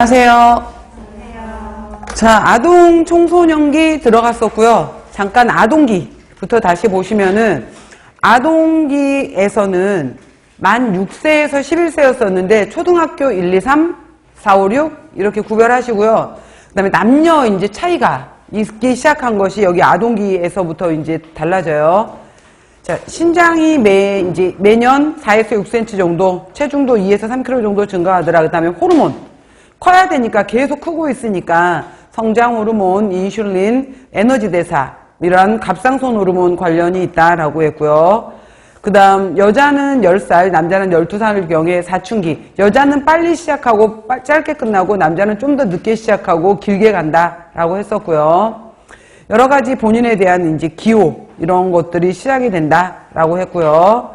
안녕하세요. 자, 아동 청소년기 들어갔었고요. 잠깐 아동기부터 다시 보시면은 아동기에서는 만 6세에서 11세였었는데 초등학교 1, 2, 3, 4, 5, 6 이렇게 구별하시고요. 그 다음에 남녀 이제 차이가 있기 시작한 것이 여기 아동기에서부터 이제 달라져요. 자, 신장이 매년 4에서 6cm 정도, 체중도 2에서 3kg 정도 증가하더라. 그 다음에 호르몬. 커야 되니까 계속 크고 있으니까 성장 호르몬, 인슐린, 에너지 대사 이런 갑상선 호르몬 관련이 있다라고 했고요. 그 다음 여자는 10살, 남자는 12살 경에 사춘기. 여자는 빨리 시작하고 짧게 끝나고 남자는 좀 더 늦게 시작하고 길게 간다라고 했었고요. 여러 가지 본인에 대한 이제 기호 이런 것들이 시작이 된다라고 했고요.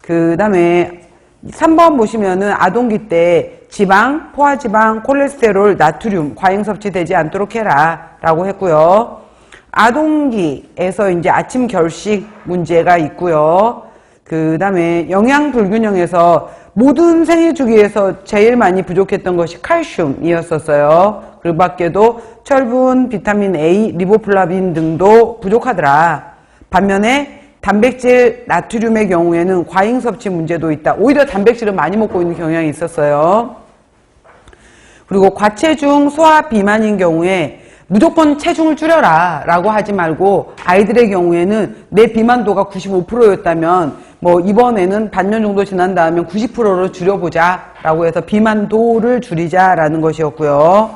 그 다음에 3번 보시면은 아동기 때 지방, 포화지방, 콜레스테롤, 나트륨, 과잉 섭취되지 않도록 해라 라고 했고요. 아동기에서 이제 아침 결식 문제가 있고요. 그 다음에 영양 불균형에서 모든 생애 주기에서 제일 많이 부족했던 것이 칼슘이었었어요. 그 밖에도 철분, 비타민 A, 리보플라빈 등도 부족하더라. 반면에 단백질, 나트륨의 경우에는 과잉 섭취 문제도 있다. 오히려 단백질을 많이 먹고 있는 경향이 있었어요. 그리고 과체중, 소화 비만인 경우에 무조건 체중을 줄여라 라고 하지 말고 아이들의 경우에는 내 비만도가 95%였다면 뭐 이번에는 반년 정도 지난 다음에 90%로 줄여보자 라고 해서 비만도를 줄이자라는 것이었고요.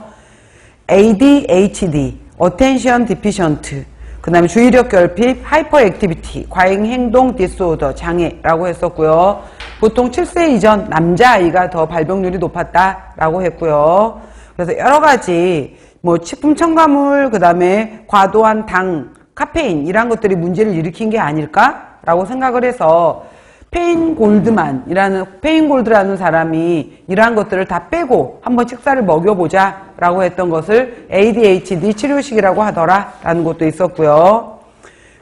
ADHD, Attention Deficient, 그 다음에 주의력 결핍, 하이퍼 액티비티, 과잉 행동 디스오더, 장애라고 했었고요. 보통 7세 이전 남자아이가 더 발병률이 높았다라고 했고요. 그래서 여러 가지 뭐 식품 첨가물, 그 다음에 과도한 당, 카페인 이런 것들이 문제를 일으킨 게 아닐까라고 생각을 해서 페인골드라는 사람이 이러한 것들을 다 빼고 한번 식사를 먹여보자 라고 했던 것을 ADHD 치료식이라고 하더라 라는 것도 있었고요.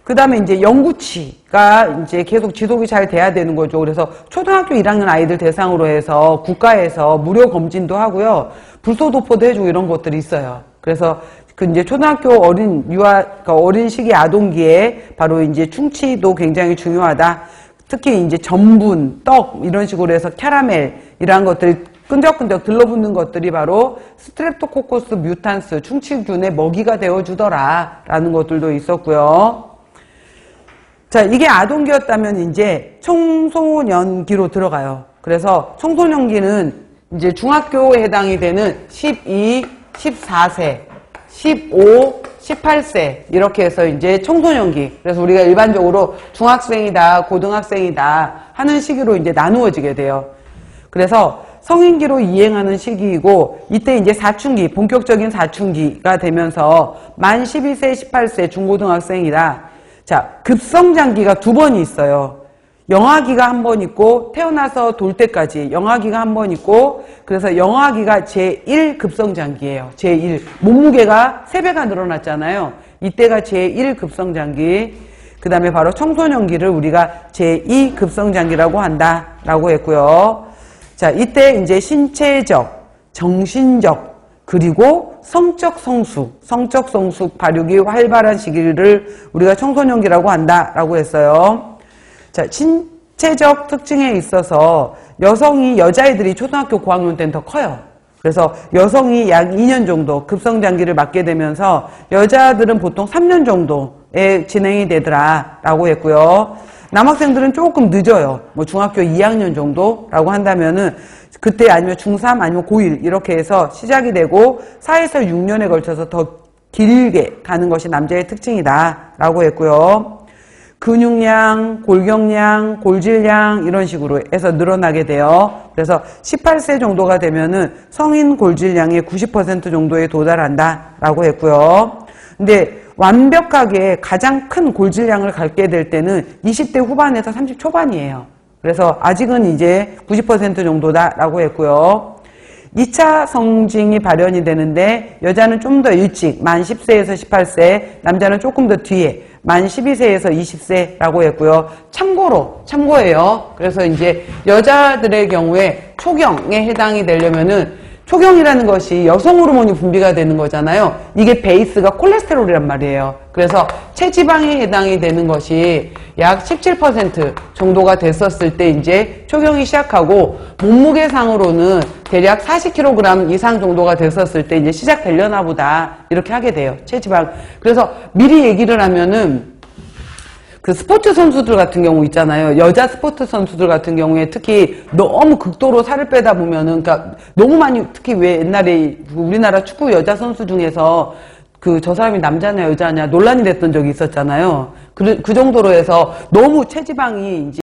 그 다음에 이제 영구치가 이제 계속 지속이 잘 돼야 되는 거죠. 그래서 초등학교 1학년 아이들 대상으로 해서 국가에서 무료 검진도 하고요. 불소도포도 해주고 이런 것들이 있어요. 그래서 그 이제 초등학교 어린 시기 아동기에 바로 이제 충치도 굉장히 중요하다. 특히 이제 전분, 떡 이런 식으로 해서 캐러멜 이러한 것들이 끈적끈적 들러붙는 것들이 바로 스트랩토코커스 뮤탄스 충치균의 먹이가 되어주더라 라는 것들도 있었고요. 자, 이게 아동기였다면 이제 청소년기로 들어가요. 그래서 청소년기는 이제 중학교에 해당이 되는 12, 14세, 15, 18세 이렇게 해서 이제 청소년기. 그래서 우리가 일반적으로 중학생이다, 고등학생이다 하는 시기로 이제 나누어지게 돼요. 그래서 성인기로 이행하는 시기이고 이때 이제 사춘기, 본격적인 사춘기가 되면서 만 12세, 18세 중고등학생이다. 자, 급성장기가 두 번이 있어요. 영아기가 한 번 있고 태어나서 돌 때까지 영아기가 한 번 있고 그래서 영아기가 제1 급성장기예요. 제1. 몸무게가 3배가 늘어났잖아요. 이때가 제1 급성장기. 그 다음에 바로 청소년기를 우리가 제2 급성장기라고 한다라고 했고요. 자, 이때 이제 신체적, 정신적, 그리고 성적 성숙 발육이 활발한 시기를 우리가 청소년기라고 한다라고 했어요. 자, 신체적 특징에 있어서 여자애들이 초등학교 고학년 때는 더 커요. 그래서 여성이 약 2년 정도 급성장기를 맞게 되면서 여자들은 보통 3년 정도에 진행이 되더라라고 했고요. 남학생들은 조금 늦어요. 뭐 중학교 2학년 정도라고 한다면은 그때 아니면 중3 아니면 고1 이렇게 해서 시작이 되고 4에서 6년에 걸쳐서 더 길게 가는 것이 남자의 특징이다라고 했고요. 근육량, 골격량, 골질량 이런 식으로 해서 늘어나게 돼요. 그래서 18세 정도가 되면은 성인 골질량의 90% 정도에 도달한다라고 했고요. 근데 완벽하게 가장 큰 골질량을 갖게 될 때는 20대 후반에서 30 초반이에요. 그래서 아직은 이제 90% 정도다라고 했고요. 2차 성징이 발현이 되는데 여자는 좀 더 일찍 만 10세에서 18세, 남자는 조금 더 뒤에 만 12세에서 20세라고 했고요. 참고예요. 그래서 이제 여자들의 경우에 초경에 해당이 되려면은 초경이라는 것이 여성 호르몬이 분비가 되는 거잖아요. 이게 베이스가 콜레스테롤이란 말이에요. 그래서 체지방에 해당이 되는 것이 약 17% 정도가 됐었을 때 이제 초경이 시작하고, 몸무게상으로는 대략 40kg 이상 정도가 됐었을 때 이제 시작되려나 보다 이렇게 하게 돼요. 체지방. 그래서 미리 얘기를 하면은 그 스포츠 선수들 같은 경우 있잖아요. 여자 스포츠 선수들 같은 경우에 특히 너무 극도로 살을 빼다 보면은, 그러니까 너무 많이, 특히 왜 옛날에 우리나라 축구 여자 선수 중에서 저 사람이 남자냐 여자냐 논란이 됐던 적이 있었잖아요. 그 정도로 해서 너무 체지방이 이제